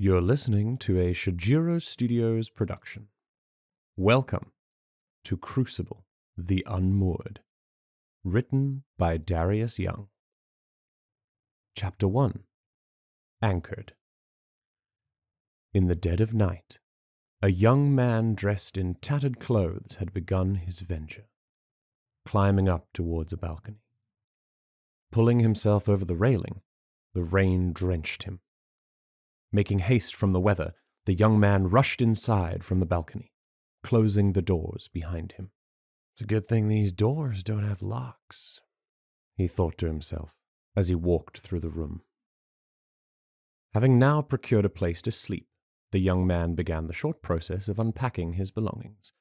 You're listening to a Shojirra Studios production. Welcome to Crucible, the Unmoored, written by Darrius Young. Chapter 1. Anchored. In the dead of night, a young man dressed in tattered clothes had begun his venture, climbing up towards a balcony. Pulling himself over the railing, the rain drenched him. Making haste from the weather, the young man rushed inside from the balcony, closing the doors behind him. It's a good thing these doors don't have locks, he thought to himself as he walked through the room. Having now procured a place to sleep, the young man began the short process of unpacking his belongings.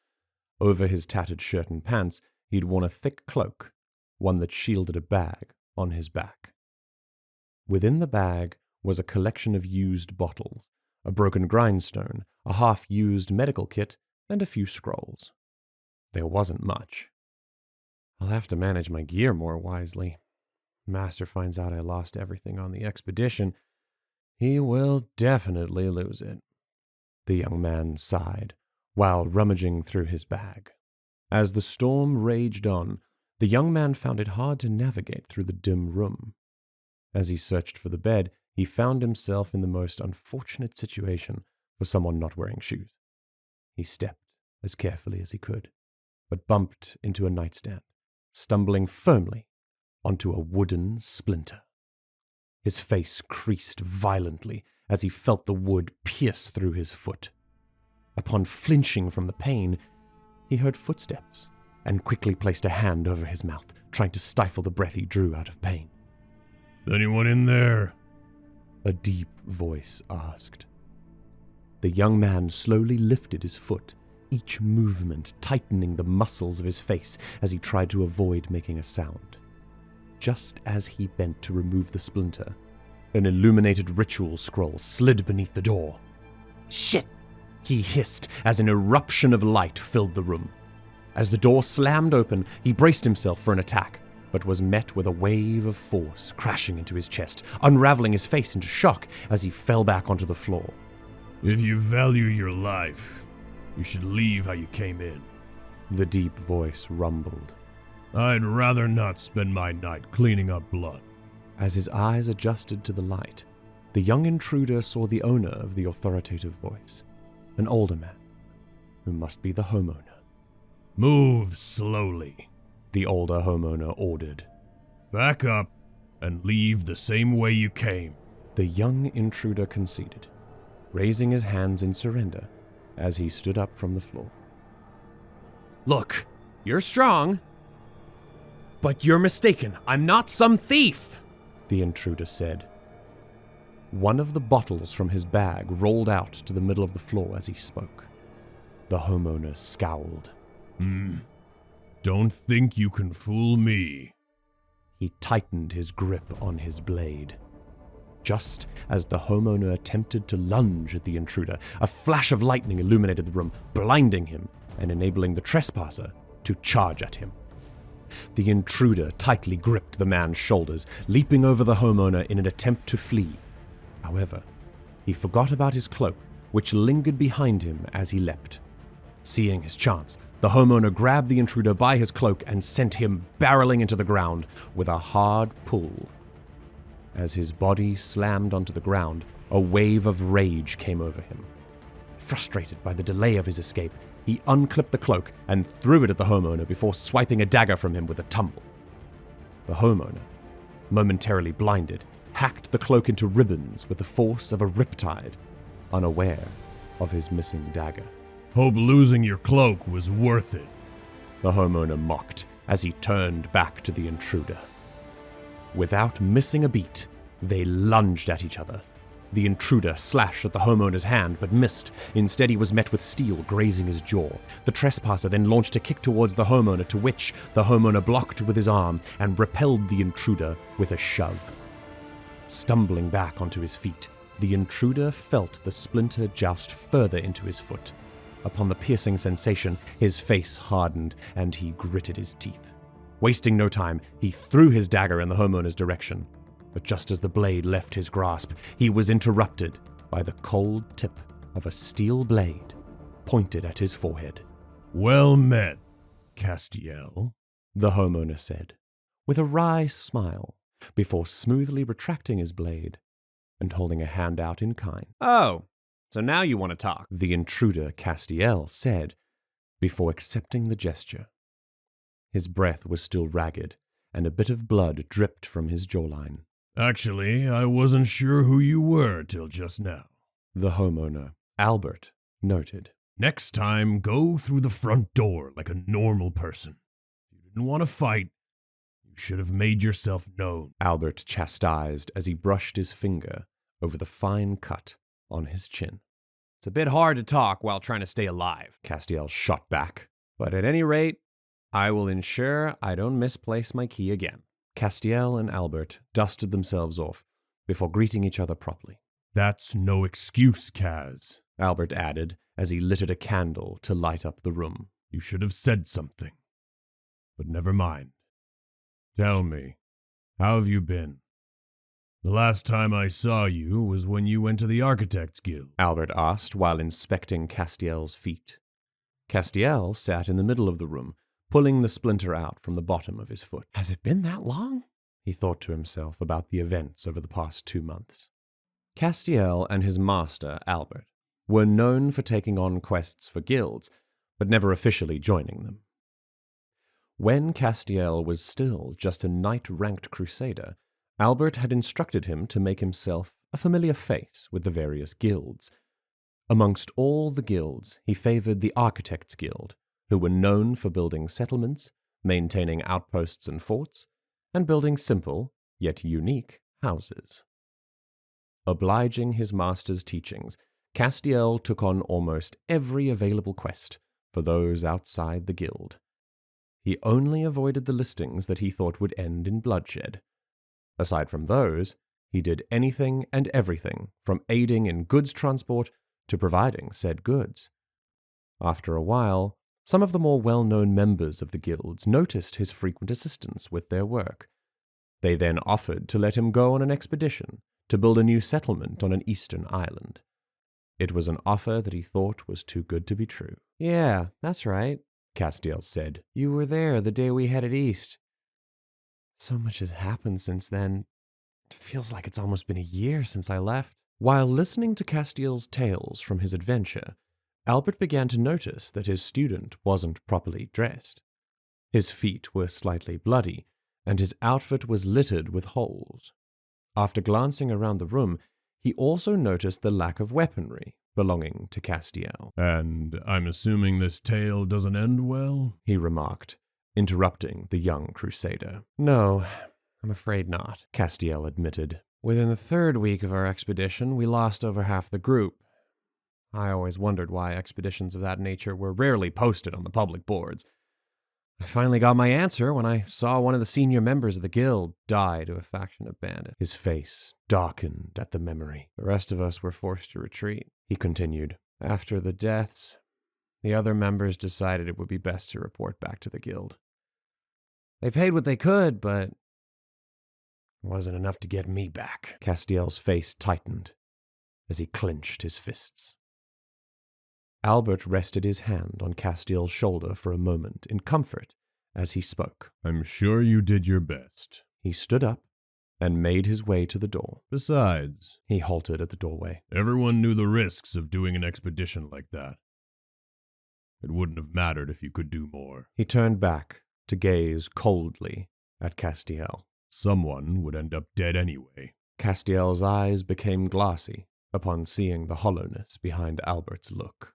Over his tattered shirt and pants, he'd worn a thick cloak, one that shielded a bag on his back. Within the bag was a collection of used bottles, a broken grindstone, a half-used medical kit, and a few scrolls. There wasn't much. I'll have to manage my gear more wisely. Master finds out I lost everything on the expedition. He will definitely lose it. The young man sighed, while rummaging through his bag. As the storm raged on, the young man found it hard to navigate through the dim room. As he searched for the bed, he found himself in the most unfortunate situation for someone not wearing shoes. He stepped as carefully as he could, but bumped into a nightstand, stumbling firmly onto a wooden splinter. His face creased violently as he felt the wood pierce through his foot. Upon flinching from the pain, he heard footsteps and quickly placed a hand over his mouth, trying to stifle the breath he drew out of pain. "Anyone in there?" A deep voice asked. The young man slowly lifted his foot, each movement tightening the muscles of his face as he tried to avoid making a sound. Just as he bent to remove the splinter, an illuminated ritual scroll slid beneath the door. "Shit!" he hissed as an eruption of light filled the room. As the door slammed open, he braced himself for an attack, but was met with a wave of force crashing into his chest, unraveling his face into shock as he fell back onto the floor. "If you value your life, you should leave how you came in," the deep voice rumbled. "I'd rather not spend my night cleaning up blood." As his eyes adjusted to the light, the young intruder saw the owner of the authoritative voice, an older man, who must be the homeowner. "Move slowly," the older homeowner ordered. "Back up and leave the same way you came." The young intruder conceded, raising his hands in surrender as he stood up from the floor. "Look, you're strong, but you're mistaken. I'm not some thief," the intruder said. One of the bottles from his bag rolled out to the middle of the floor as he spoke. The homeowner scowled. "Don't think you can fool me." He tightened his grip on his blade. Just as the homeowner attempted to lunge at the intruder, a flash of lightning illuminated the room, blinding him and enabling the trespasser to charge at him. The intruder tightly gripped the man's shoulders, leaping over the homeowner in an attempt to flee. However, he forgot about his cloak, which lingered behind him as he leapt. Seeing his chance, the homeowner grabbed the intruder by his cloak and sent him barreling into the ground with a hard pull. As his body slammed onto the ground, a wave of rage came over him. Frustrated by the delay of his escape, he unclipped the cloak and threw it at the homeowner before swiping a dagger from him with a tumble. The homeowner, momentarily blinded, hacked the cloak into ribbons with the force of a riptide, unaware of his missing dagger. "Hope losing your cloak was worth it," the homeowner mocked as he turned back to the intruder. Without missing a beat, they lunged at each other. The intruder slashed at the homeowner's hand but missed. Instead, he was met with steel grazing his jaw. The trespasser then launched a kick towards the homeowner, to which the homeowner blocked with his arm and repelled the intruder with a shove. Stumbling back onto his feet, the intruder felt the splinter joust further into his foot. Upon the piercing sensation, his face hardened and he gritted his teeth. Wasting no time, he threw his dagger in the homeowner's direction. But just as the blade left his grasp, he was interrupted by the cold tip of a steel blade pointed at his forehead. Well met, Castiel, the homeowner said, with a wry smile, before smoothly retracting his blade and holding a hand out in kind. Oh, so now you want to talk, The intruder Castiel said, before accepting the gesture. His breath was still ragged, and a bit of blood dripped from his jawline. Actually, I wasn't sure who you were till just now. The homeowner, Albert, noted. Next time, go through the front door like a normal person. If you didn't want to fight, you should have made yourself known. Albert chastised as he brushed his finger over the fine cut on his chin. It's a bit hard to talk while trying to stay alive, Castiel shot back. but at any rate, I will ensure I don't misplace my key again. Castiel and Albert dusted themselves off before greeting each other properly. That's no excuse, Kaz. Albert added as he lit a candle to light up the room. You should have said something. But never mind. Tell me, how have you been? The last time I saw you was when you went to the Architects Guild. Albert asked while inspecting Castiel's feet. Castiel sat in the middle of the room, pulling the splinter out from the bottom of his foot. Has it been that long? He thought to himself about the events over the past 2 months. Castiel and his master, Albert, were known for taking on quests for guilds, but never officially joining them. When Castiel was still just a knight-ranked crusader, Albert had instructed him to make himself a familiar face with the various guilds. Amongst all the guilds, he favored the Architects Guild, who were known for building settlements, maintaining outposts and forts, and building simple, yet unique, houses. Obliging his master's teachings, Castiel took on almost every available quest for those outside the guild. He only avoided the listings that he thought would end in bloodshed. Aside from those, he did anything and everything from aiding in goods transport to providing said goods. After a while, some of the more well-known members of the guilds noticed his frequent assistance with their work. They then offered to let him go on an expedition to build a new settlement on an eastern island. It was an offer that he thought was too good to be true. Yeah, that's right, Castiel said. You were there the day we headed east. So much has happened since then. It feels like it's almost been a year since I left. While listening to Castiel's tales from his adventure, Albert began to notice that his student wasn't properly dressed. His feet were slightly bloody, and his outfit was littered with holes. After glancing around the room, he also noticed the lack of weaponry belonging to Castiel. And I'm assuming this tale doesn't end well? He remarked, interrupting the young crusader. No, I'm afraid not, Castiel admitted. Within the 3rd week of our expedition, we lost over half the group. I always wondered why expeditions of that nature were rarely posted on the public boards. I finally got my answer when I saw one of the senior members of the guild die to a faction of bandits. His face darkened at the memory. The rest of us were forced to retreat, he continued. After the deaths, the other members decided it would be best to report back to the guild. They paid what they could, but it wasn't enough to get me back. Castiel's face tightened as he clenched his fists. Albert rested his hand on Castiel's shoulder for a moment in comfort as he spoke. I'm sure you did your best. He stood up and made his way to the door. Besides, he halted at the doorway. Everyone knew the risks of doing an expedition like that. It wouldn't have mattered if you could do more. He turned back to gaze coldly at Castiel. Someone would end up dead anyway. Castiel's eyes became glassy upon seeing the hollowness behind Albert's look.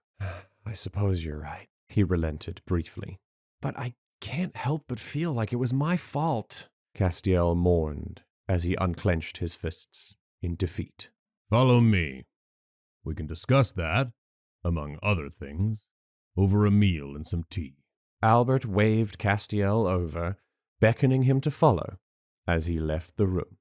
I suppose you're right, he relented briefly. But I can't help but feel like it was my fault. Castiel mourned as he unclenched his fists in defeat. Follow me. We can discuss that, among other things, over a meal and some tea. Albert waved Castiel over, beckoning him to follow as he left the room.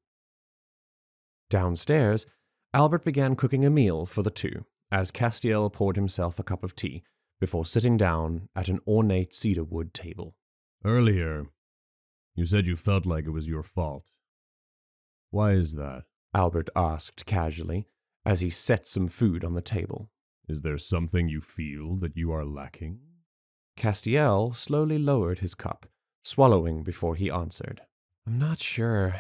Downstairs, Albert began cooking a meal for the two, as Castiel poured himself a cup of tea before sitting down at an ornate cedarwood table. Earlier, you said you felt like it was your fault. Why is that? Albert asked casually, as he set some food on the table. Is there something you feel that you are lacking? Castiel slowly lowered his cup, swallowing before he answered. I'm not sure.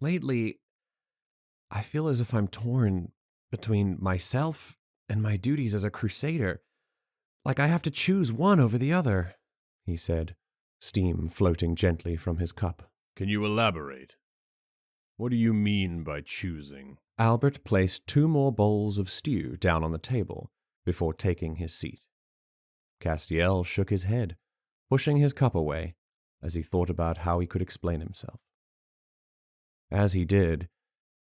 Lately, I feel as if I'm torn between myself and my duties as a crusader. Like I have to choose one over the other, he said, steam floating gently from his cup. Can you elaborate? What do you mean by choosing? Albert placed 2 more bowls of stew down on the table before taking his seat. Castiel shook his head, pushing his cup away as he thought about how he could explain himself. As he did,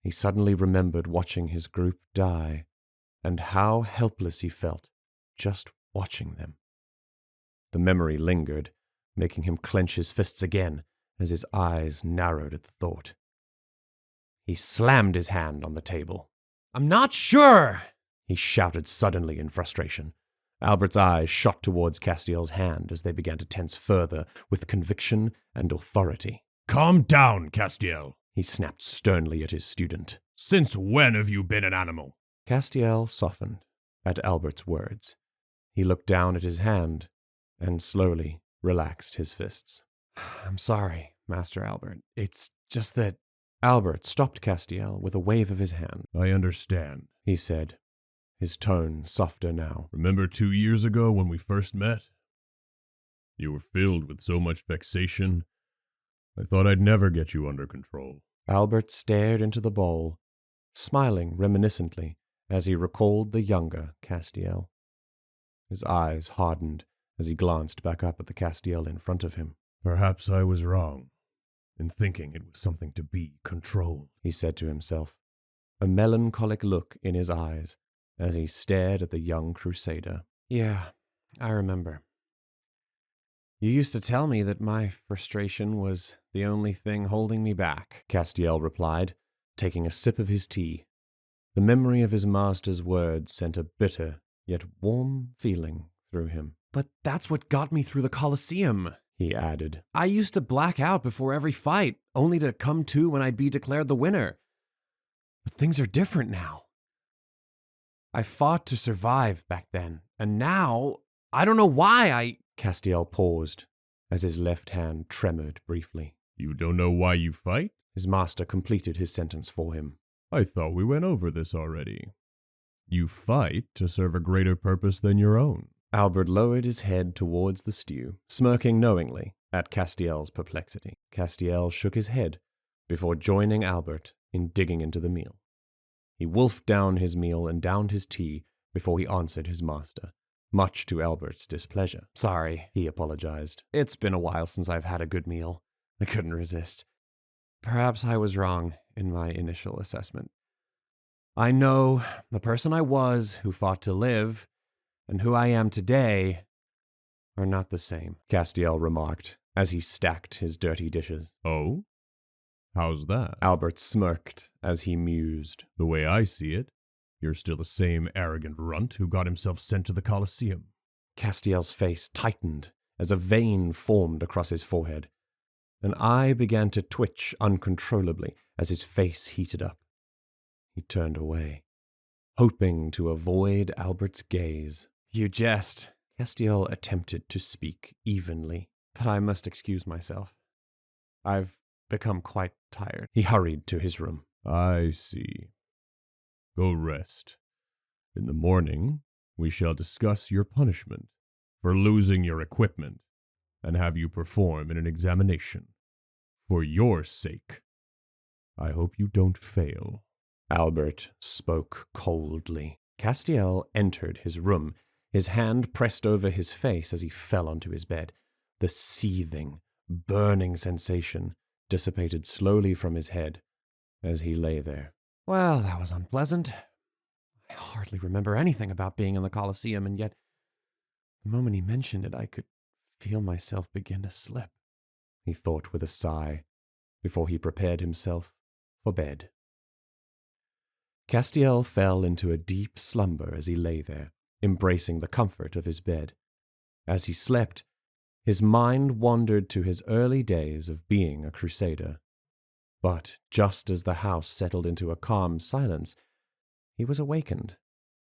he suddenly remembered watching his group die and how helpless he felt just watching them. The memory lingered, making him clench his fists again as his eyes narrowed at the thought. He slammed his hand on the table. I'm not sure, he shouted suddenly in frustration. Albert's eyes shot towards Castiel's hand as they began to tense further with conviction and authority. Calm down, Castiel, he snapped sternly at his student. Since when have you been an animal? Castiel softened at Albert's words. He looked down at his hand and slowly relaxed his fists. I'm sorry, Master Albert. It's just that... Albert stopped Castiel with a wave of his hand. I understand, he said, his tone softer now. Remember 2 years ago when we first met? You were filled with so much vexation, I thought I'd never get you under control. Albert stared into the bowl, smiling reminiscently as he recalled the younger Castiel. His eyes hardened as he glanced back up at the Castiel in front of him. Perhaps I was wrong in thinking it was something to be controlled, he said to himself, a melancholic look in his eyes as he stared at the young crusader. Yeah, I remember. You used to tell me that my frustration was the only thing holding me back, Castiel replied, taking a sip of his tea. The memory of his master's words sent a bitter yet warm feeling through him. But that's what got me through the Colosseum, he added. I used to black out before every fight, only to come to when I'd be declared the winner. But things are different now. I fought to survive back then, and now, I don't know why Castiel paused, as his left hand tremored briefly. You don't know why you fight? His master completed his sentence for him. I thought we went over this already. You fight to serve a greater purpose than your own. Albert lowered his head towards the stew, smirking knowingly at Castiel's perplexity. Castiel shook his head before joining Albert in digging into the meal. He wolfed down his meal and downed his tea before he answered his master, much to Albert's displeasure. Sorry, he apologized. It's been a while since I've had a good meal. I couldn't resist. Perhaps I was wrong in my initial assessment. I know the person I was who fought to live and who I am today are not the same, Castiel remarked as he stacked his dirty dishes. Oh? How's that? Albert smirked as he mused. The way I see it, you're still the same arrogant runt who got himself sent to the Colosseum. Castiel's face tightened as a vein formed across his forehead. An eye began to twitch uncontrollably as his face heated up. He turned away, hoping to avoid Albert's gaze. You jest. Castiel attempted to speak evenly, but I must excuse myself. I've become quite tired. He hurried to his room. I see. Go rest. In the morning, we shall discuss your punishment for losing your equipment and have you perform in an examination. For your sake, I hope you don't fail. Albert spoke coldly. Castiel entered his room, his hand pressed over his face as he fell onto his bed. The seething, burning sensation dissipated slowly from his head as he lay there. Well, that was unpleasant. I hardly remember anything about being in the Colosseum, and yet the moment he mentioned it, I could feel myself begin to slip, he thought with a sigh, before he prepared himself for bed. Castiel fell into a deep slumber as he lay there, embracing the comfort of his bed. As he slept, his mind wandered to his early days of being a crusader. But just as the house settled into a calm silence, he was awakened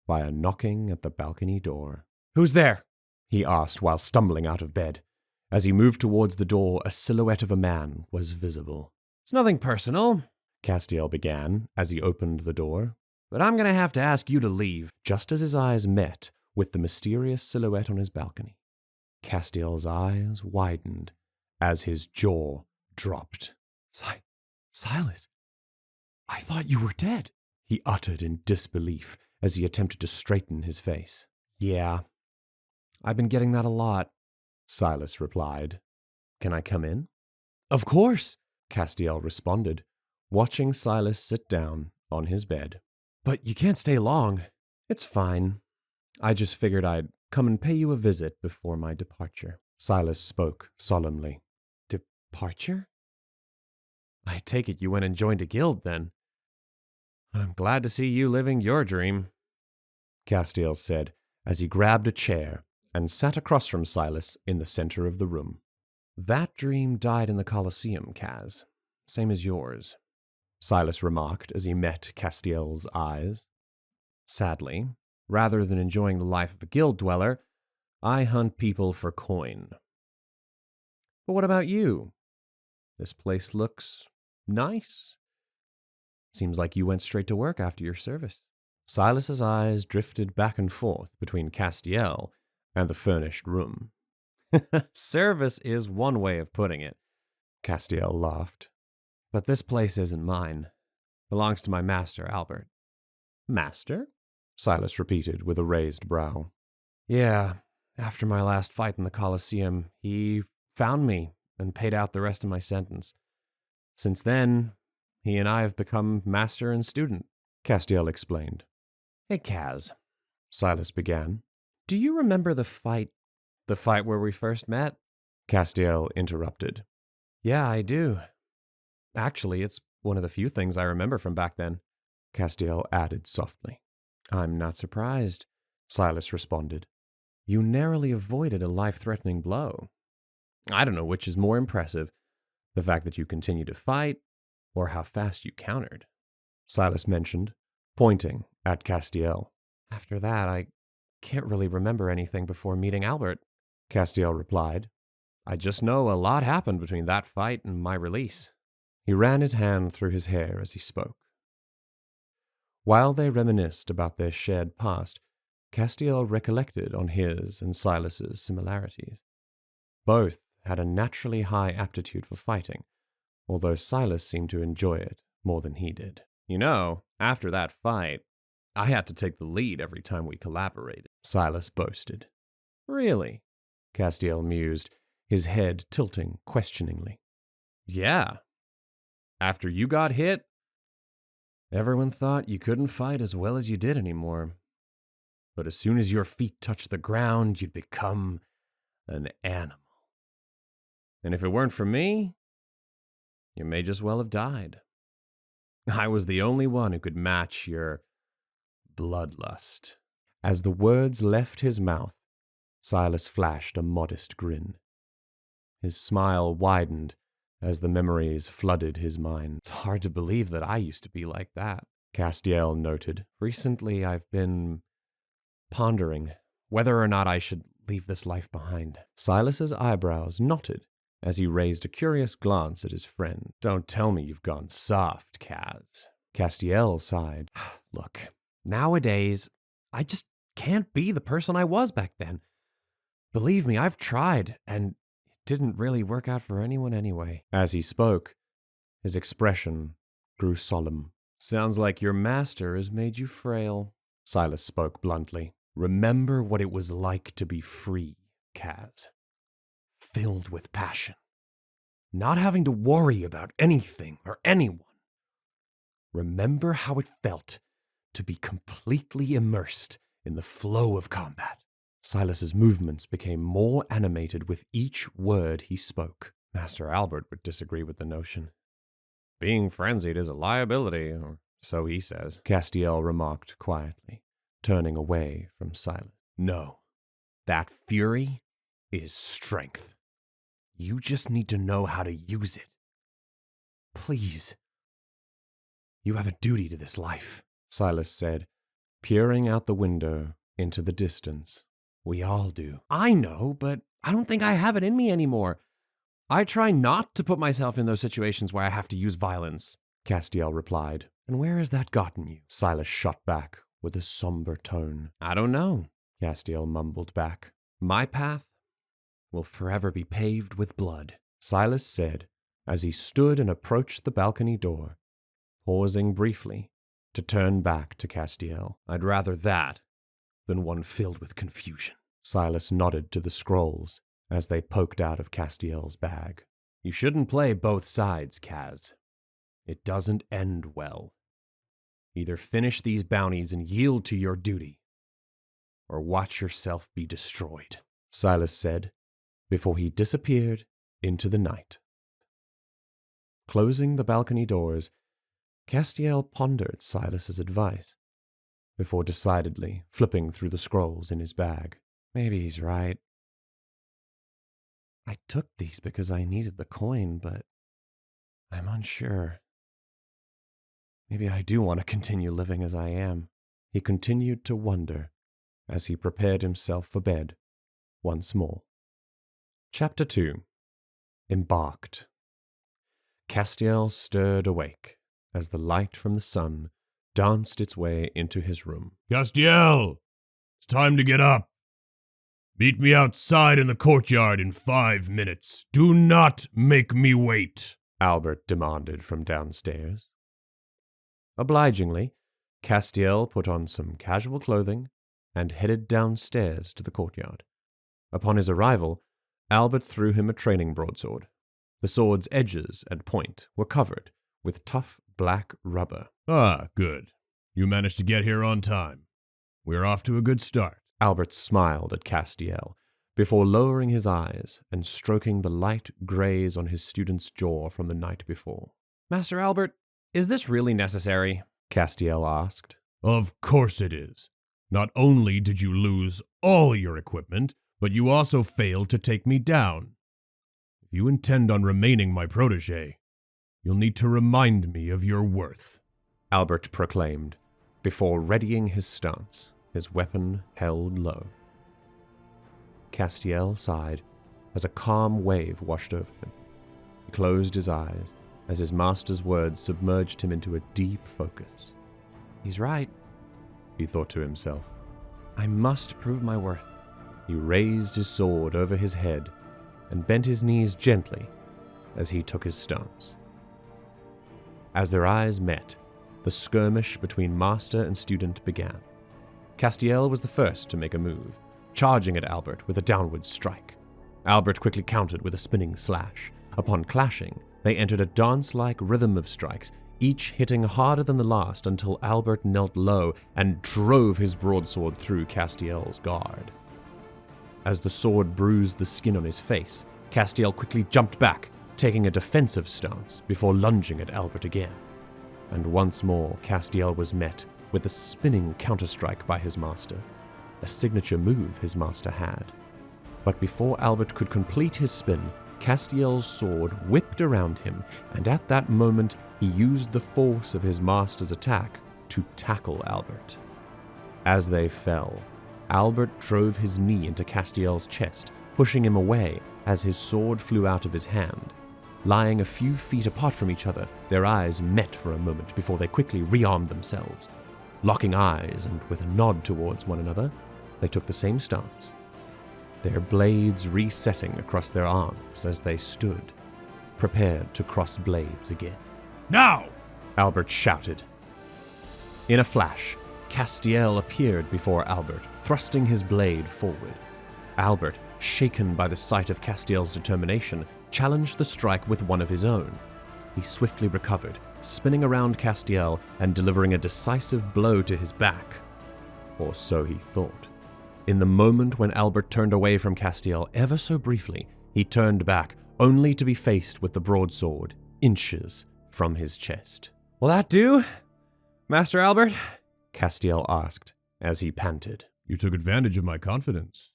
by a knocking at the balcony door. "Who's there?" he asked while stumbling out of bed. As he moved towards the door, a silhouette of a man was visible. "It's nothing personal," Castiel began as he opened the door, "but I'm going to have to ask you to leave." Just as his eyes met with the mysterious silhouette on his balcony, Castiel's eyes widened as his jaw dropped. Silas, I thought you were dead," he uttered in disbelief as he attempted to straighten his face. "Yeah, I've been getting that a lot," Silas replied. "Can I come in?" "Of course," Castiel responded, watching Silas sit down on his bed. "But you can't stay long." "It's fine. I just figured I'd come and pay you a visit before my departure." Silas spoke solemnly. "Departure? I take it you went and joined a guild, then." "I'm glad to see you living your dream," Castiel said as he grabbed a chair and sat across from Silas in the center of the room. "That dream died in the Colosseum, Kaz. Same as yours," Silas remarked as he met Castiel's eyes. "Sadly, rather than enjoying the life of a guild dweller, I hunt people for coin. But what about you? This place looks nice. Seems like you went straight to work after your service." Silas's eyes drifted back and forth between Castiel and the furnished room. "Service is one way of putting it," Castiel laughed. "But this place isn't mine. Belongs to my master, Albert." "Master?" Silas repeated with a raised brow. "Yeah, after my last fight in the Colosseum, he found me and paid out the rest of my sentence. Since then, he and I have become master and student," Castiel explained. "Hey, Kaz," Silas began. "Do you remember the fight where we first met?" Castiel interrupted. "Yeah, I do. Actually, it's one of the few things I remember from back then," Castiel added softly. "I'm not surprised," Silas responded. "You narrowly avoided a life-threatening blow. I don't know which is more impressive, the fact that you continued to fight, or how fast you countered," Silas mentioned, pointing at Castiel. "After that, I can't really remember anything before meeting Albert," Castiel replied. "I just know a lot happened between that fight and my release." He ran his hand through his hair as he spoke. While they reminisced about their shared past, Castiel recollected on his and Silas's similarities. Both had a naturally high aptitude for fighting, although Silas seemed to enjoy it more than he did. "You know, after that fight, I had to take the lead every time we collaborated," Silas boasted. "Really?" Castiel mused, his head tilting questioningly. "Yeah. After you got hit, everyone thought you couldn't fight as well as you did anymore. But as soon as your feet touched the ground, you'd become an animal. And if it weren't for me, you may just well have died. I was the only one who could match your bloodlust." As the words left his mouth, Silas flashed a modest grin. His smile widened as the memories flooded his mind. "It's hard to believe that I used to be like that," Castiel noted. "Recently, I've been pondering whether or not I should leave this life behind." Silas's eyebrows knotted as he raised a curious glance at his friend. "Don't tell me you've gone soft, Kaz." Castiel sighed. "Look, nowadays, I just can't be the person I was back then. Believe me, I've tried, and it didn't really work out for anyone anyway." As he spoke, his expression grew solemn. "Sounds like your master has made you frail," Silas spoke bluntly. "Remember what it was like to be free, Kaz. Filled with passion. Not having to worry about anything or anyone. Remember how it felt to be completely immersed in the flow of combat." Silas's movements became more animated with each word he spoke. Master Albert would disagree with the notion. "Being frenzied is a liability, or so he says," Castiel remarked quietly, turning away from Silas. "No, that fury is strength. You just need to know how to use it. Please. You have a duty to this life," Silas said peering out the window into the distance. We all do. I know, but I don't think I have it in me anymore. I try not to put myself in those situations where I have to use violence, Castiel replied. And where has that gotten you? Silas shot back with a somber tone. I don't know, Castiel mumbled back. My path will forever be paved with blood, Silas said as he stood and approached the balcony door, pausing briefly to turn back to Castiel. I'd rather that than one filled with confusion. Silas nodded to the scrolls as they poked out of Castiel's bag. You shouldn't play both sides, Kaz. It doesn't end well. Either finish these bounties and yield to your duty, or watch yourself be destroyed, Silas said, before he disappeared into the night. Closing the balcony doors, Castiel pondered Silas's advice, before decidedly flipping through the scrolls in his bag. Maybe he's right. I took these because I needed the coin, but I'm unsure. Maybe I do want to continue living as I am. He continued to wonder as he prepared himself for bed once more. Chapter 2. Embarked. Castiel stirred awake as the light from the sun danced its way into his room. Castiel! It's time to get up. Meet me outside in the courtyard in 5 minutes. Do not make me wait, Albert demanded from downstairs. Obligingly, Castiel put on some casual clothing and headed downstairs to the courtyard. Upon his arrival, Albert threw him a training broadsword. The sword's edges and point were covered with tough black rubber. Ah, good. You managed to get here on time. We're off to a good start. Albert smiled at Castiel before lowering his eyes and stroking the light graze on his student's jaw from the night before. Master Albert, is this really necessary? Castiel asked. Of course it is. Not only did you lose all your equipment, but you also failed to take me down. If you intend on remaining my protege, you'll need to remind me of your worth, Albert proclaimed, before readying his stance, his weapon held low. Castiel sighed as a calm wave washed over him. He closed his eyes as his master's words submerged him into a deep focus. He's right, he thought to himself. I must prove my worth. He raised his sword over his head and bent his knees gently as he took his stance. As their eyes met, the skirmish between master and student began. Castiel was the first to make a move, charging at Albert with a downward strike. Albert quickly countered with a spinning slash. Upon clashing, they entered a dance-like rhythm of strikes, each hitting harder than the last until Albert knelt low and drove his broadsword through Castiel's guard. As the sword bruised the skin on his face, Castiel quickly jumped back, taking a defensive stance before lunging at Albert again. And once more, Castiel was met with a spinning counterstrike by his master, a signature move his master had. But before Albert could complete his spin, Castiel's sword whipped around him, and at that moment he used the force of his master's attack to tackle Albert. As they fell, Albert drove his knee into Castiel's chest, pushing him away as his sword flew out of his hand. Lying a few feet apart from each other, their eyes met for a moment before they quickly rearmed themselves. Locking eyes and with a nod towards one another, they took the same stance, their blades resetting across their arms as they stood, prepared to cross blades again. Now! Albert shouted. In a flash, Castiel appeared before Albert, thrusting his blade forward. Albert, shaken by the sight of Castiel's determination, challenged the strike with one of his own. He swiftly recovered, spinning around Castiel and delivering a decisive blow to his back. Or so he thought. In the moment when Albert turned away from Castiel ever so briefly, he turned back, only to be faced with the broadsword, inches from his chest. Will that do, Master Albert? Castiel asked as he panted. You took advantage of my confidence.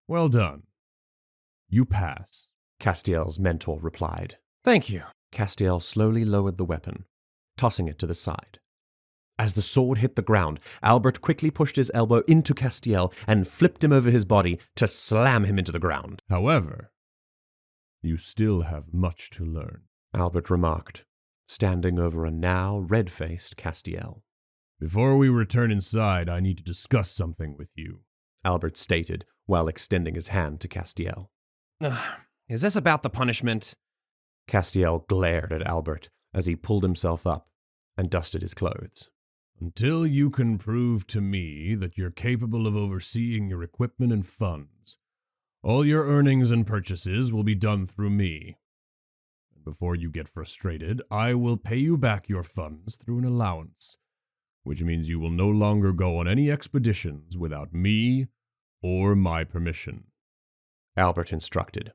Well done. You pass, Castiel's mentor replied. Thank you. Castiel slowly lowered the weapon, tossing it to the side. As the sword hit the ground, Albert quickly pushed his elbow into Castiel and flipped him over his body to slam him into the ground. However, you still have much to learn, Albert remarked, standing over a now red-faced Castiel. Before we return inside, I need to discuss something with you, Albert stated while extending his hand to Castiel. Is this about the punishment? Castiel glared at Albert as he pulled himself up and dusted his clothes. Until you can prove to me that you're capable of overseeing your equipment and funds, all your earnings and purchases will be done through me. And before you get frustrated, I will pay you back your funds through an allowance, which means you will no longer go on any expeditions without me or my permission, Albert instructed.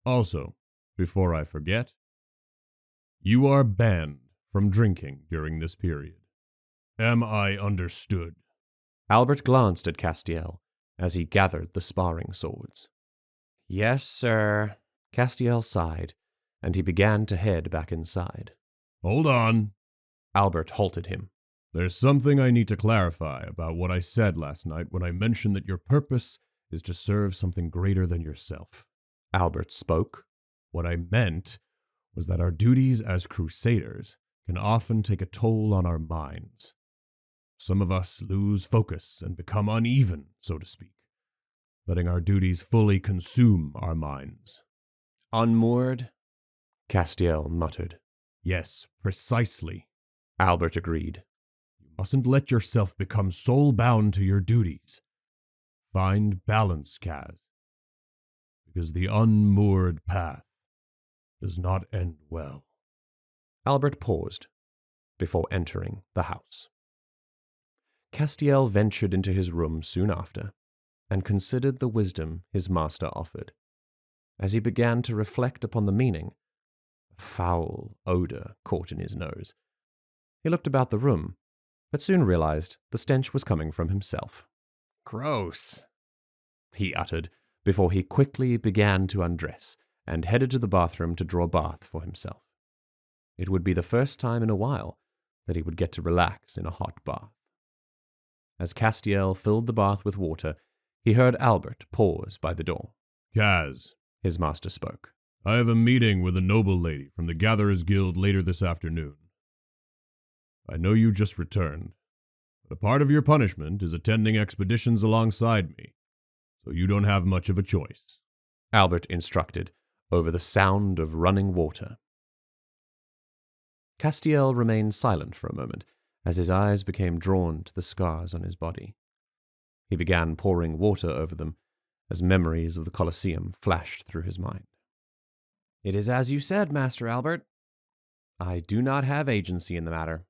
Also, before I forget, you are banned from drinking during this period. Am I understood? Albert glanced at Castiel as he gathered the sparring swords. Yes, sir. Castiel sighed, and he began to head back inside. Hold on. Albert halted him. There's something I need to clarify about what I said last night when I mentioned that your purpose is to serve something greater than yourself. Albert spoke. What I meant was that our duties as crusaders can often take a toll on our minds. Some of us lose focus and become uneven, so to speak, letting our duties fully consume our minds. Unmoored? Castiel muttered. Yes, precisely, Albert agreed. You mustn't let yourself become soul-bound to your duties. Find balance, Kaz, because the unmoored path does not end well. Albert paused before entering the house. Castiel ventured into his room soon after and considered the wisdom his master offered. As he began to reflect upon the meaning, a foul odor caught in his nose. He looked about the room, but soon realized the stench was coming from himself. Gross, he uttered before he quickly began to undress and headed to the bathroom to draw a bath for himself. It would be the first time in a while that he would get to relax in a hot bath. As Castiel filled the bath with water, he heard Albert pause by the door. Kaz, his master spoke. I have a meeting with a noble lady from the Gatherers Guild later this afternoon. I know you just returned, but a part of your punishment is attending expeditions alongside me, so you don't have much of a choice, Albert instructed over the sound of running water. Castiel remained silent for a moment as his eyes became drawn to the scars on his body. He began pouring water over them as memories of the Colosseum flashed through his mind. It is as you said, Master Albert. I do not have agency in the matter,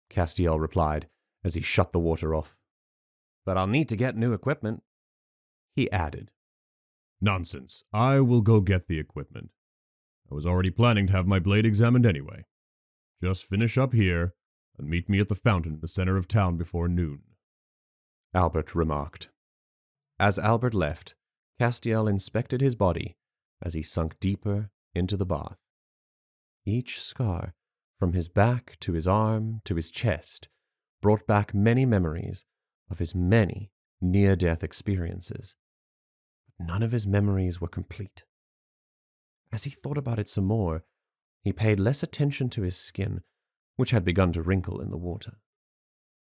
Castiel replied as he shut the water off. But I'll need to get new equipment, he added. Nonsense. I will go get the equipment. I was already planning to have my blade examined anyway. Just finish up here and meet me at the fountain in the center of town before noon, Albert remarked. As Albert left, Castiel inspected his body as he sunk deeper into the bath. Each scar, from his back to his arm to his chest, brought back many memories of his many near-death experiences. But none of his memories were complete. As he thought about it some more, he paid less attention to his skin, which had begun to wrinkle in the water.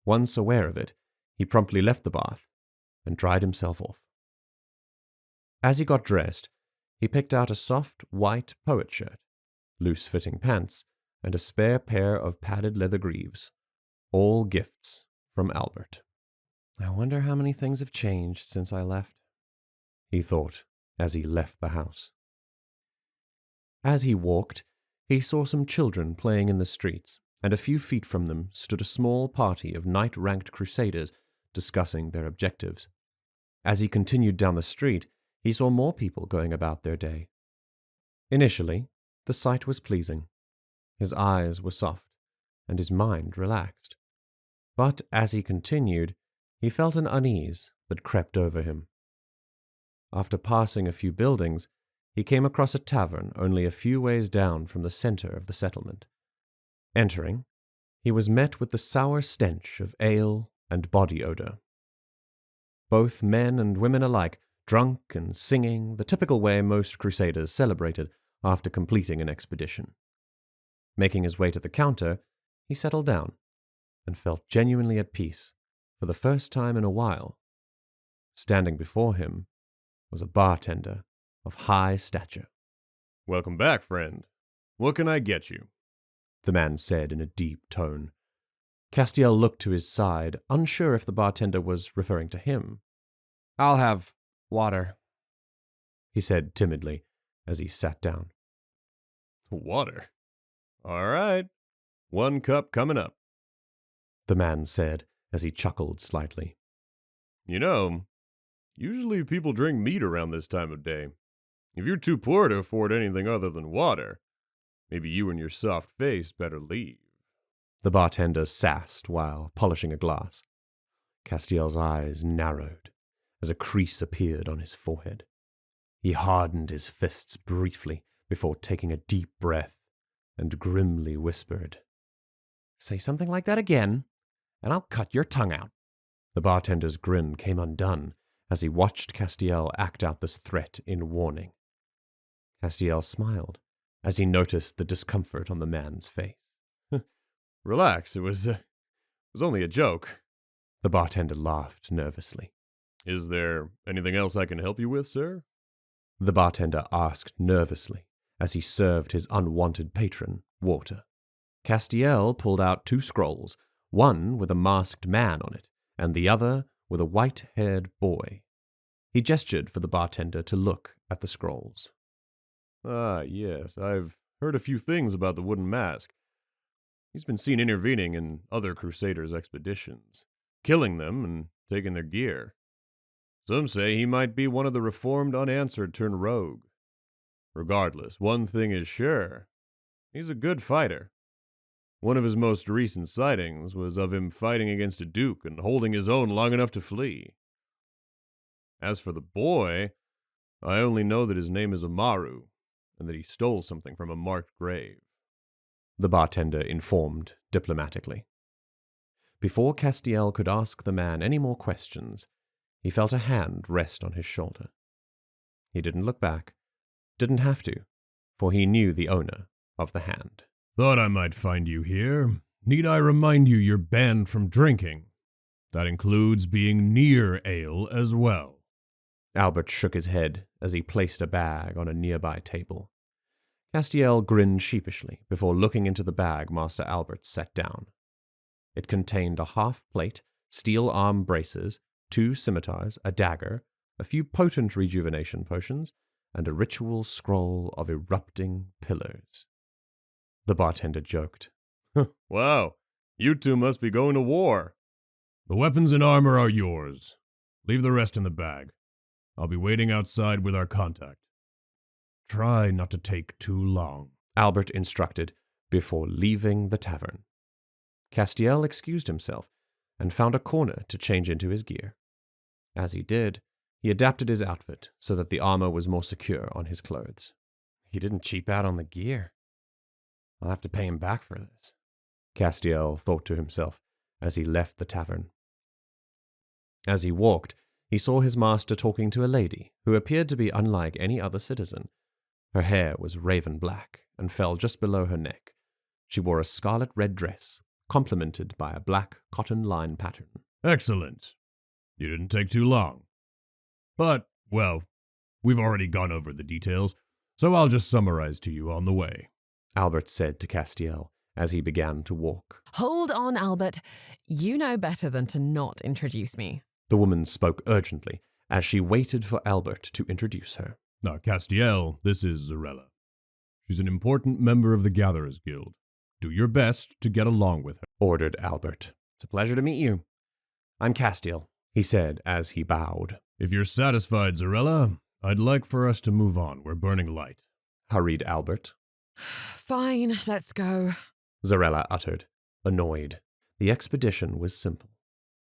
Once aware of it, he promptly left the bath and dried himself off. As he got dressed, he picked out a soft white poet shirt, loose-fitting pants, and a spare pair of padded leather greaves, all gifts from Albert. I wonder how many things have changed since I left, he thought as he left the house. As he walked, he saw some children playing in the streets, and a few feet from them stood a small party of knight-ranked crusaders discussing their objectives. As he continued down the street, he saw more people going about their day. Initially, the sight was pleasing. His eyes were soft, and his mind relaxed. But as he continued, he felt an unease that crept over him. After passing a few buildings, he came across a tavern only a few ways down from the center of the settlement. Entering, he was met with the sour stench of ale and body odor. Both men and women alike, drunk and singing, the typical way most crusaders celebrated after completing an expedition. Making his way to the counter, he settled down and felt genuinely at peace for the first time in a while. Standing before him was a bartender of high stature. "Welcome back, friend. What can I get you?" the man said in a deep tone. Castiel looked to his side, unsure if the bartender was referring to him. "I'll have water," he said timidly as he sat down. "Water? All right. 1 cup coming up," the man said as he chuckled slightly. "You know, usually people drink meat around this time of day. If you're too poor to afford anything other than water, maybe you and your soft face better leave," the bartender sassed while polishing a glass. Castiel's eyes narrowed as a crease appeared on his forehead. He hardened his fists briefly before taking a deep breath and grimly whispered, "Say something like that again, and I'll cut your tongue out." The bartender's grin came undone as he watched Castiel act out this threat in warning. Castiel smiled as he noticed the discomfort on the man's face. "Relax, it was only a joke." The bartender laughed nervously. "Is there anything else I can help you with, sir?" The bartender asked nervously as he served his unwanted patron water. Castiel pulled out 2 scrolls, one with a masked man on it, and the other with a white-haired boy. He gestured for the bartender to look at the scrolls. "Ah, yes, I've heard a few things about the Wooden Mask. He's been seen intervening in other Crusaders' expeditions, killing them and taking their gear. Some say he might be one of the reformed unanswered turned rogue. Regardless, one thing is sure. He's a good fighter. One of his most recent sightings was of him fighting against a duke and holding his own long enough to flee. As for the boy, I only know that his name is Amaru, and that he stole something from a marked grave," the bartender informed diplomatically. Before Castiel could ask the man any more questions, he felt a hand rest on his shoulder. He didn't look back, didn't have to, for he knew the owner of the hand. "Thought I might find you here. Need I remind you you're banned from drinking? That includes being near ale as well." Albert shook his head as he placed a bag on a nearby table. Castiel grinned sheepishly before looking into the bag Master Albert set down. It contained a half-plate, steel arm braces, 2 scimitars, a dagger, a few potent rejuvenation potions, and a ritual scroll of erupting pillars. The bartender joked. "Wow, you two must be going to war." "The weapons and armor are yours. Leave the rest in the bag. I'll be waiting outside with our contact. Try not to take too long," Albert instructed before leaving the tavern. Castiel excused himself and found a corner to change into his gear. As he did, he adapted his outfit so that the armor was more secure on his clothes. He didn't cheap out on the gear. I'll have to pay him back for this, Castiel thought to himself as he left the tavern. As he walked, he saw his master talking to a lady who appeared to be unlike any other citizen. Her hair was raven black and fell just below her neck. She wore a scarlet red dress, complemented by a black cotton line pattern. "Excellent. You didn't take too long. But, well, we've already gone over the details, so I'll just summarize to you on the way," Albert said to Castiel as he began to walk. "Hold on, Albert. You know better than to not introduce me." The woman spoke urgently as she waited for Albert to introduce her. "Now, Castiel, this is Zarella. She's an important member of the Gatherers Guild. Do your best to get along with her," ordered Albert. "It's a pleasure to meet you. I'm Castiel," he said as he bowed. "If you're satisfied, Zarella, I'd like for us to move on. We're burning light," hurried Albert. "Fine, let's go," Zarella uttered, annoyed. The expedition was simple.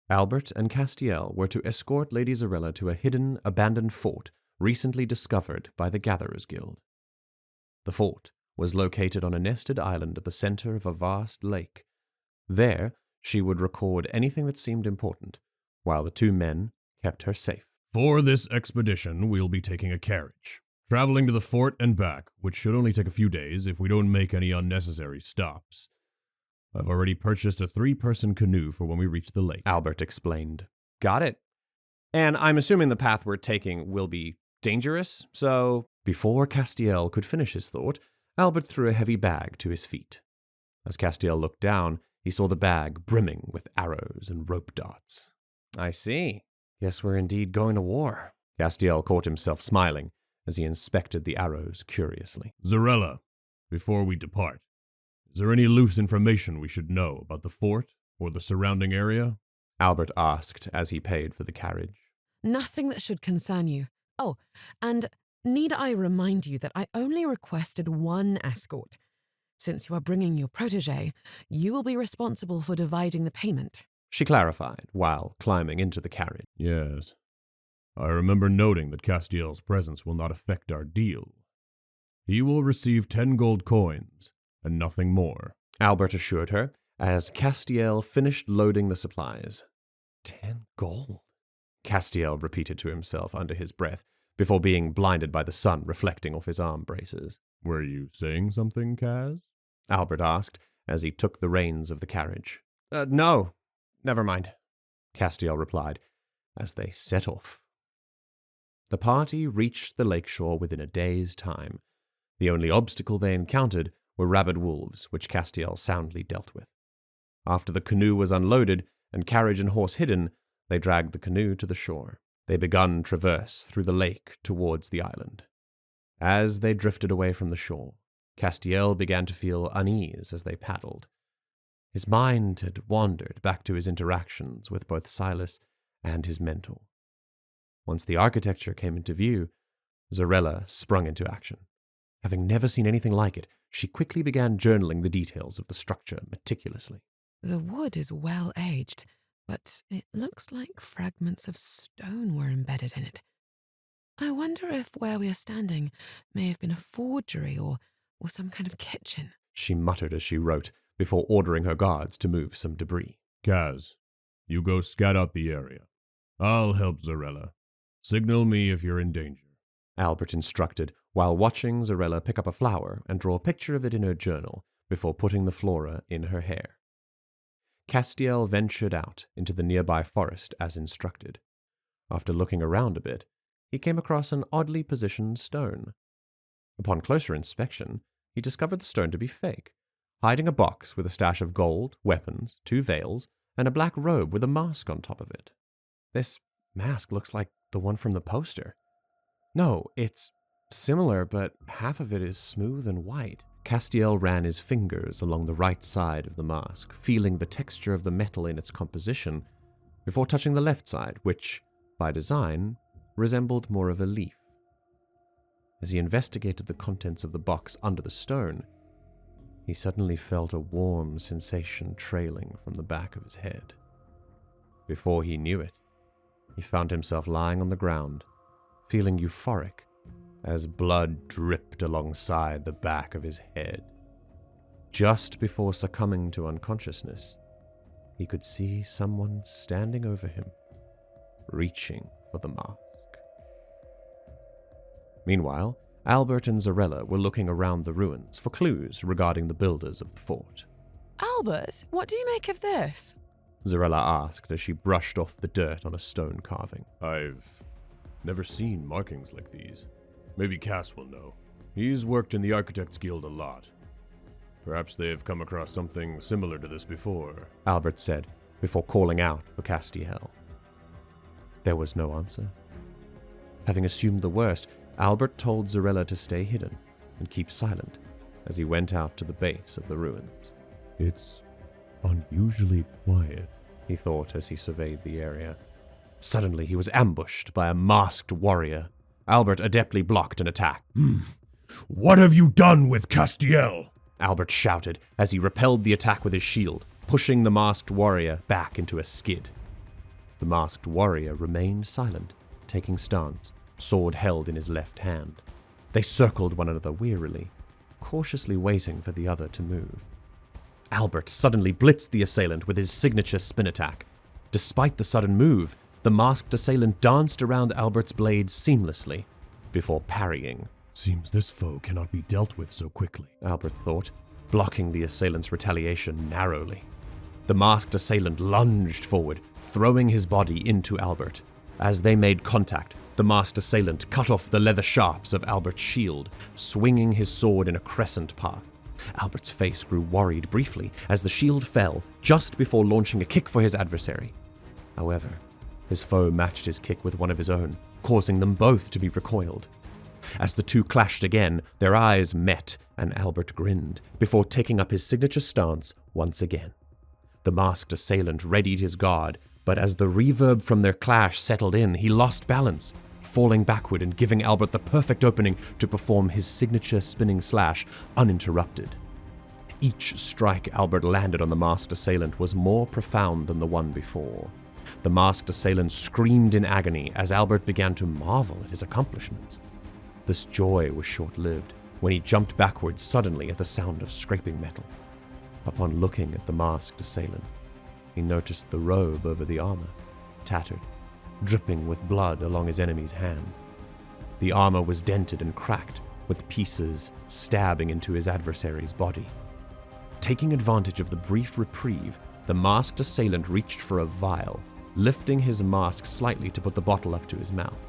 Albert and Castiel were to escort Lady Zarella to a hidden, abandoned fort recently discovered by the Gatherers Guild. The fort was located on a nested island at the center of a vast lake. There, she would record anything that seemed important, while the two men kept her safe. For this expedition, we'll be taking a carriage, traveling to the fort and back, which should only take a few days if we don't make any unnecessary stops. I've already purchased a 3-person canoe for when we reach the lake. Albert explained. Got it. And I'm assuming the path we're taking will be dangerous, so... Before Castiel could finish his thought, Albert threw a heavy bag to his feet. As Castiel looked down, he saw the bag brimming with arrows and rope darts. I see. Guess we're indeed going to war. Castiel caught himself smiling as he inspected the arrows curiously. Zarella, before we depart, is there any loose information we should know about the fort or the surrounding area? Albert asked as he paid for the carriage. Nothing that should concern you. Oh, and need I remind you that I only requested 1 escort. Since you are bringing your protégé, you will be responsible for dividing the payment. She clarified while climbing into the carriage. Yes. I remember noting that Castiel's presence will not affect our deal. He will receive 10 gold coins and nothing more, Albert assured her as Castiel finished loading the supplies. 10 gold? Castiel repeated to himself under his breath before being blinded by the sun reflecting off his arm braces. Were you saying something, Kaz? Albert asked as he took the reins of the carriage. No, never mind, Castiel replied as they set off. The party reached the lakeshore within a day's time. The only obstacle they encountered were rabid wolves, which Castiel soundly dealt with. After the canoe was unloaded and carriage and horse hidden, they dragged the canoe to the shore. They began traverse through the lake towards the island. As they drifted away from the shore, Castiel began to feel unease as they paddled. His mind had wandered back to his interactions with both Silas and his mentor. Once the architecture came into view, Zarella sprung into action. Having never seen anything like it, she quickly began journaling the details of the structure meticulously. The wood is well aged, but it looks like fragments of stone were embedded in it. I wonder if where we are standing may have been a forgery or some kind of kitchen. She muttered as she wrote, before ordering her guards to move some debris. Kaz, you go scout out the area. I'll help Zarella. Signal me if you're in danger, Albert instructed, while watching Zarella pick up a flower and draw a picture of it in her journal before putting the flora in her hair. Castiel ventured out into the nearby forest as instructed. After looking around a bit, he came across an oddly positioned stone. Upon closer inspection, he discovered the stone to be fake, hiding a box with a stash of gold, weapons, 2 veils, and a black robe with a mask on top of it. This mask looks like the one from the poster. No, it's similar, but half of it is smooth and white. Castiel ran his fingers along the right side of the mask, feeling the texture of the metal in its composition, before touching the left side, which, by design, resembled more of a leaf. As he investigated the contents of the box under the stone, he suddenly felt a warm sensation trailing from the back of his head. Before he knew it, he found himself lying on the ground, feeling euphoric as blood dripped alongside the back of his head. Just before succumbing to unconsciousness, he could see someone standing over him, reaching for the mask. Meanwhile, Albert and Zarella were looking around the ruins for clues regarding the builders of the fort. Albert, what do you make of this? Zarella asked as she brushed off the dirt on a stone carving. I've never seen markings like these. Maybe Cass will know. He's worked in the Architects Guild a lot. Perhaps they have come across something similar to this before, Albert said, before calling out for Castiel. There was no answer. Having assumed the worst, Albert told Zarella to stay hidden and keep silent as he went out to the base of the ruins. It's unusually quiet, he thought as he surveyed the area. Suddenly he was ambushed by a masked warrior. Albert adeptly blocked an attack. What have you done with Castiel? Albert shouted as he repelled the attack with his shield, pushing the masked warrior back into a skid. The masked warrior remained silent, taking stance, sword held in his left hand. They circled one another wearily, cautiously waiting for the other to move. Albert suddenly blitzed the assailant with his signature spin attack. Despite the sudden move, the masked assailant danced around Albert's blade seamlessly, before parrying. Seems this foe cannot be dealt with so quickly, Albert thought, blocking the assailant's retaliation narrowly. The masked assailant lunged forward, throwing his body into Albert. As they made contact, the masked assailant cut off the leather sharps of Albert's shield, swinging his sword in a crescent path. Albert's face grew worried briefly as the shield fell just before launching a kick for his adversary. However, his foe matched his kick with one of his own, causing them both to be recoiled. As the two clashed again, their eyes met, and Albert grinned, before taking up his signature stance once again. The masked assailant readied his guard, but as the reverb from their clash settled in, he lost balance, falling backward and giving Albert the perfect opening to perform his signature spinning slash uninterrupted. Each strike Albert landed on the masked assailant was more profound than the one before. The masked assailant screamed in agony as Albert began to marvel at his accomplishments. This joy was short-lived when he jumped backwards suddenly at the sound of scraping metal. Upon looking at the masked assailant, he noticed the robe over the armor, tattered, dripping with blood along his enemy's hand. The armor was dented and cracked, with pieces stabbing into his adversary's body. Taking advantage of the brief reprieve, the masked assailant reached for a vial, lifting his mask slightly to put the bottle up to his mouth.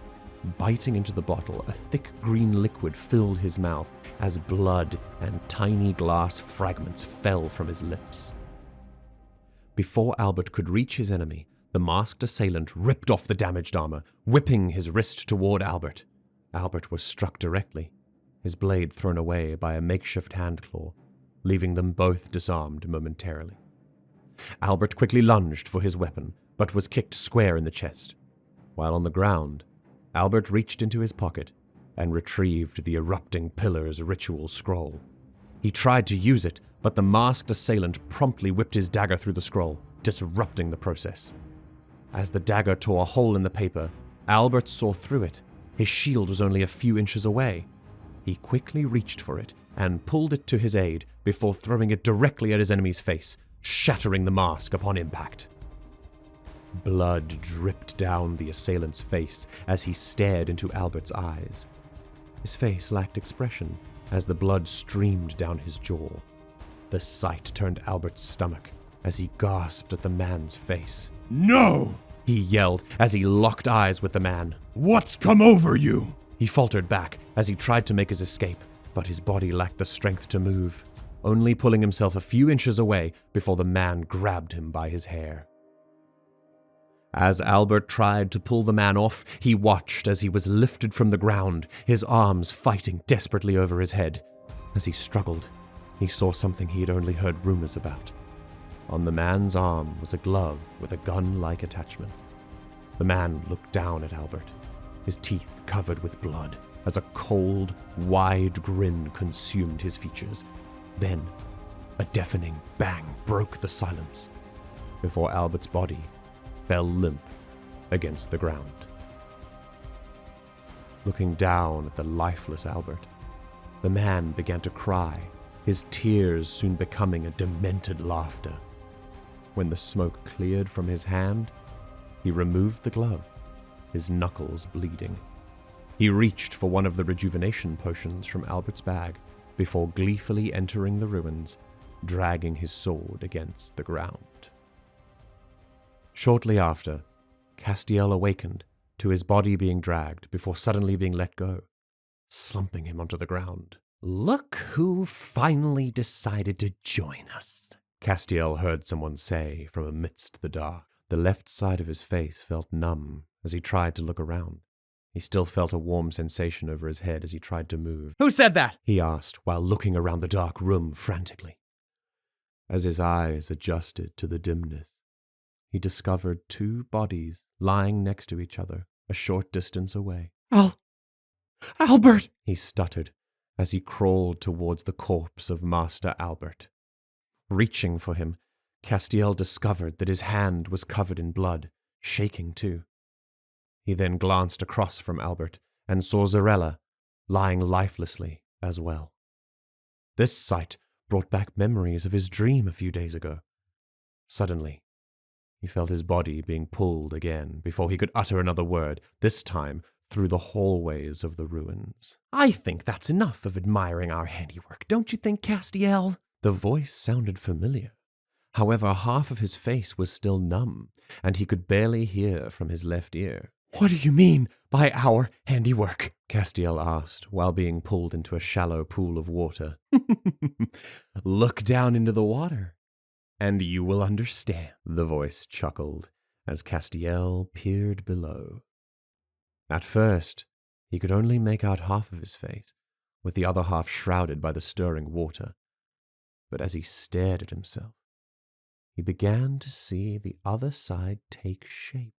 Biting into the bottle, a thick green liquid filled his mouth as blood and tiny glass fragments fell from his lips. Before Albert could reach his enemy, the masked assailant ripped off the damaged armor, whipping his wrist toward Albert. Albert was struck directly, his blade thrown away by a makeshift handclaw, leaving them both disarmed momentarily. Albert quickly lunged for his weapon, but was kicked square in the chest. While on the ground, Albert reached into his pocket and retrieved the erupting pillar's ritual scroll. He tried to use it, but the masked assailant promptly whipped his dagger through the scroll, disrupting the process. As the dagger tore a hole in the paper, Albert saw through it. His shield was only a few inches away. He quickly reached for it and pulled it to his aid before throwing it directly at his enemy's face, shattering the mask upon impact. Blood dripped down the assailant's face as he stared into Albert's eyes. His face lacked expression as the blood streamed down his jaw. The sight turned Albert's stomach as he gasped at the man's face. "No!" he yelled as he locked eyes with the man. "What's come over you?" He faltered back as he tried to make his escape, but his body lacked the strength to move, only pulling himself a few inches away before the man grabbed him by his hair. As Albert tried to pull the man off, he watched as he was lifted from the ground, his arms fighting desperately over his head. As he struggled, he saw something he had only heard rumors about. On the man's arm was a glove with a gun-like attachment. The man looked down at Albert, his teeth covered with blood, as a cold, wide grin consumed his features. Then, a deafening bang broke the silence, before Albert's body fell limp against the ground. Looking down at the lifeless Albert, the man began to cry, his tears soon becoming a demented laughter. When the smoke cleared from his hand, he removed the glove, his knuckles bleeding. He reached for one of the rejuvenation potions from Albert's bag before gleefully entering the ruins, dragging his sword against the ground. Shortly after, Castiel awakened to his body being dragged before suddenly being let go, slumping him onto the ground. "Look who finally decided to join us," Castiel heard someone say from amidst the dark. The left side of his face felt numb as he tried to look around. He still felt a warm sensation over his head as he tried to move. "Who said that?" he asked while looking around the dark room frantically. As his eyes adjusted to the dimness, he discovered two bodies lying next to each other a short distance away. Albert!" he stuttered as he crawled towards the corpse of Master Albert. Reaching for him, Castiel discovered that his hand was covered in blood, shaking too. He then glanced across from Albert and saw Zarella lying lifelessly as well. This sight brought back memories of his dream a few days ago. Suddenly, he felt his body being pulled again before he could utter another word, this time through the hallways of the ruins. "I think that's enough of admiring our handiwork, don't you think, Castiel?" The voice sounded familiar. However, half of his face was still numb, and he could barely hear from his left ear. "What do you mean by our handiwork?" Castiel asked, while being pulled into a shallow pool of water. "Look down into the water, and you will understand," the voice chuckled, as Castiel peered below. At first, he could only make out half of his face, with the other half shrouded by the stirring water. But as he stared at himself, he began to see the other side take shape,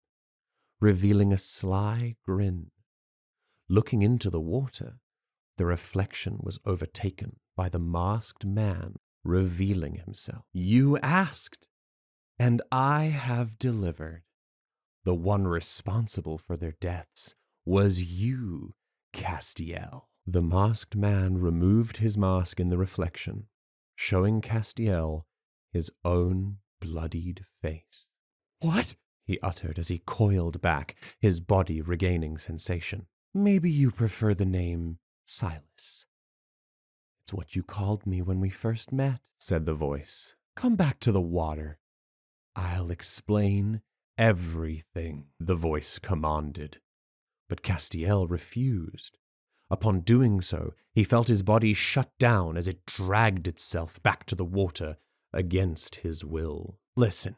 revealing a sly grin. Looking into the water, the reflection was overtaken by the masked man revealing himself. "You asked, and I have delivered. The one responsible for their deaths was you, Castiel." The masked man removed his mask in the reflection, showing Castiel his own bloodied face. "What?" he uttered as he coiled back, his body regaining sensation. "Maybe you prefer the name Silas. It's what you called me when we first met," said the voice. "Come back to the water. I'll explain everything," the voice commanded. But Castiel refused. Upon doing so, he felt his body shut down as it dragged itself back to the water against his will. "Listen,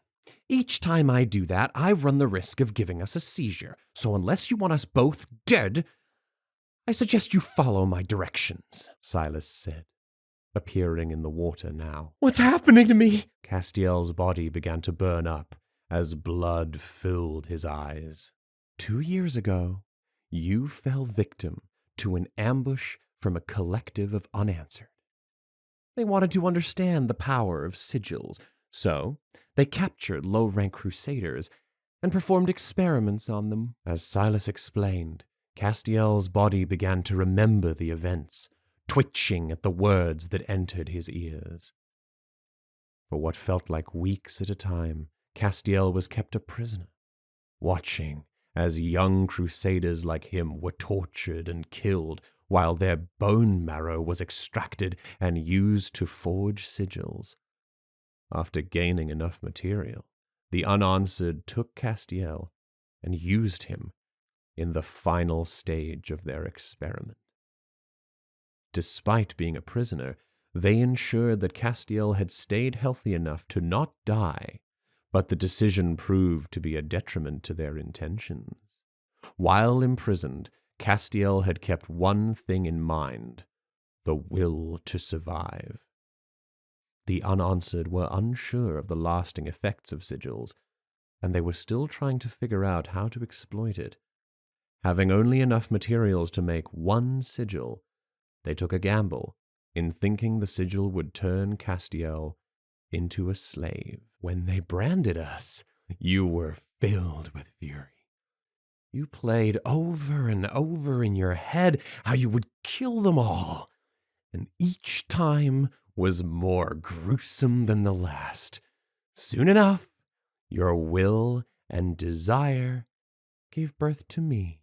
each time I do that, I run the risk of giving us a seizure, so unless you want us both dead, I suggest you follow my directions," Silas said, appearing in the water now. "What's happening to me?" Castiel's body began to burn up as blood filled his eyes. 2 years ago, you fell victim to an ambush from a collective of unanswered. They wanted to understand the power of sigils, so they captured low-rank crusaders and performed experiments on them. As Silas explained, Castiel's body began to remember the events, twitching at the words that entered his ears. For what felt like weeks at a time, Castiel was kept a prisoner, watching as young crusaders like him were tortured and killed, while their bone marrow was extracted and used to forge sigils. After gaining enough material, the Unanswered took Castiel and used him in the final stage of their experiment. Despite being a prisoner, they ensured that Castiel had stayed healthy enough to not die, but the decision proved to be a detriment to their intentions. While imprisoned, Castiel had kept one thing in mind: the will to survive. The Unanswered were unsure of the lasting effects of sigils, and they were still trying to figure out how to exploit it. Having only enough materials to make one sigil, they took a gamble in thinking the sigil would turn Castiel into a slave. When they branded us, you were filled with fury. You played over and over in your head how you would kill them all, and each time was more gruesome than the last. Soon enough, your will and desire gave birth to me,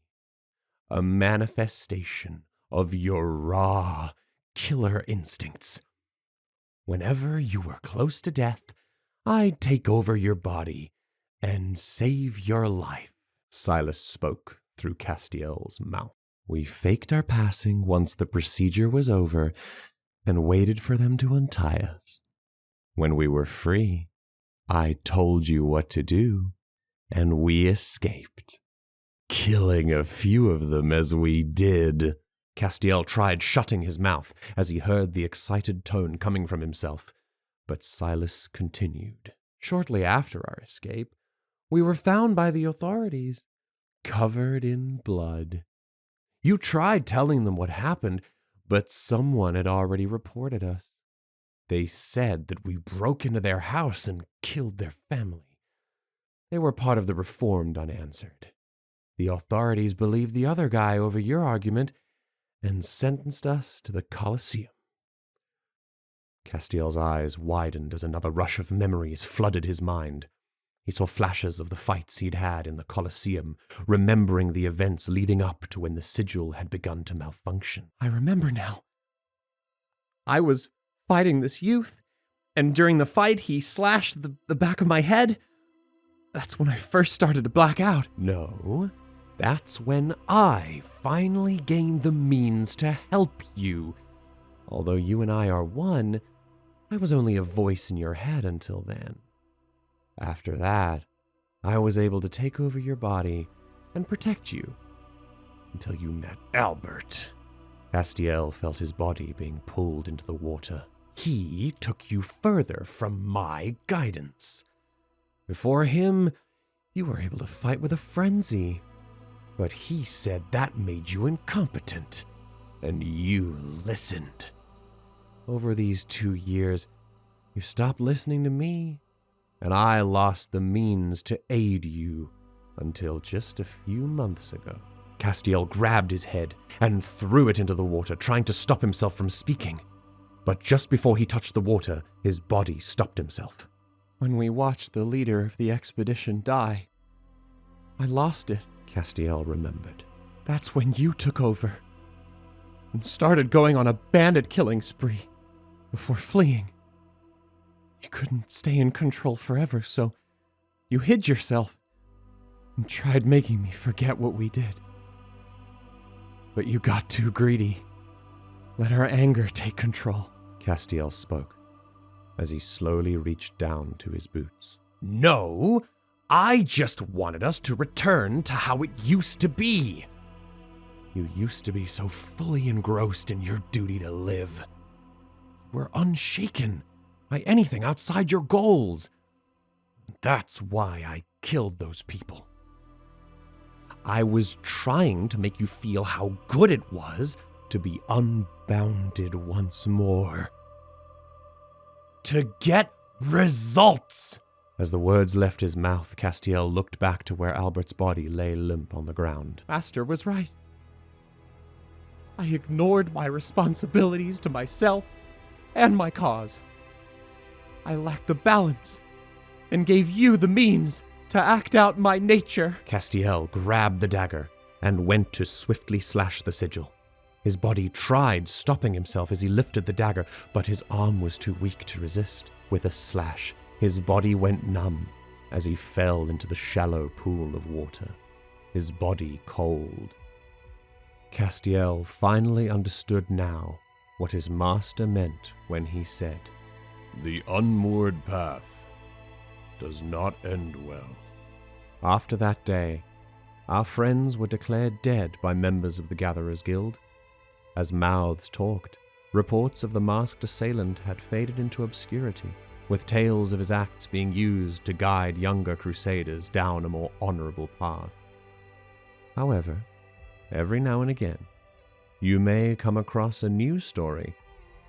a manifestation of your raw killer instincts. Whenever you were close to death, I'd take over your body and save your life. Silas spoke through Castiel's mouth. We faked our passing once the procedure was over and waited for them to untie us. When we were free, I told you what to do, and we escaped, killing a few of them as we did. Castiel tried shutting his mouth as he heard the excited tone coming from himself, but Silas continued. Shortly after our escape, we were found by the authorities, covered in blood. You tried telling them what happened, but someone had already reported us. They said that we broke into their house and killed their family. They were part of the Reformed Unanswered. The authorities believed the other guy over your argument and sentenced us to the Colosseum. Castiel's eyes widened as another rush of memories flooded his mind. He saw flashes of the fights he'd had in the Colosseum, remembering the events leading up to when the sigil had begun to malfunction. I remember now. I was fighting this youth, and during the fight he slashed the back of my head. That's when I first started to black out. No, that's when I finally gained the means to help you. Although you and I are one, I was only a voice in your head until then. After that, I was able to take over your body and protect you until you met Albert. Castiel felt his body being pulled into the water. He took you further from my guidance. Before him, you were able to fight with a frenzy, but he said that made you incompetent, and you listened. Over these 2 years, you stopped listening to me, and I lost the means to aid you until just a few months ago. Castiel grabbed his head and threw it into the water, trying to stop himself from speaking. But just before he touched the water, his body stopped himself. When we watched the leader of the expedition die, I lost it, Castiel remembered. That's when you took over and started going on a bandit killing spree before fleeing. You couldn't stay in control forever, so you hid yourself and tried making me forget what we did. But you got too greedy. Let our anger take control, Castiel spoke, as he slowly reached down to his boots. No, I just wanted us to return to how it used to be. You used to be so fully engrossed in your duty to live. You were unshaken by anything outside your goals. That's why I killed those people. I was trying to make you feel how good it was to be unbounded once more. To get results! As the words left his mouth, Castiel looked back to where Albert's body lay limp on the ground. Master was right. I ignored my responsibilities to myself and my cause. I lacked the balance and gave you the means to act out my nature. Castiel grabbed the dagger and went to swiftly slash the sigil. His body tried stopping himself as he lifted the dagger, but his arm was too weak to resist. With a slash, his body went numb as he fell into the shallow pool of water, his body cold. Castiel finally understood now what his master meant when he said, "The unmoored path does not end well." After that day, our friends were declared dead by members of the Gatherers Guild. As mouths talked, reports of the masked assailant had faded into obscurity, with tales of his acts being used to guide younger crusaders down a more honorable path. However, every now and again, you may come across a new story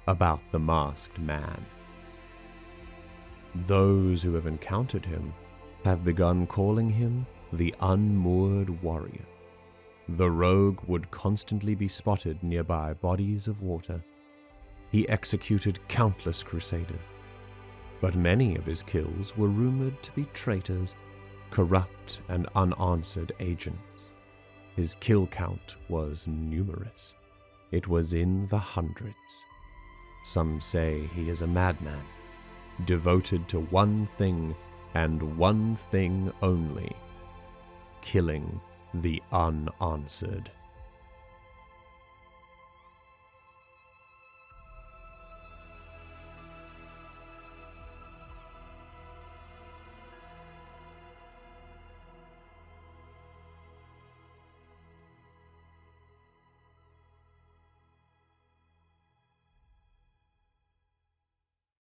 about the masked man. Those who have encountered him have begun calling him the Unmoored Warrior. The rogue would constantly be spotted nearby bodies of water. He executed countless crusaders, but many of his kills were rumored to be traitors, corrupt and unanswered agents. His kill count was numerous. It was in the hundreds. Some say he is a madman, devoted to one thing and one thing only: killing the unanswered.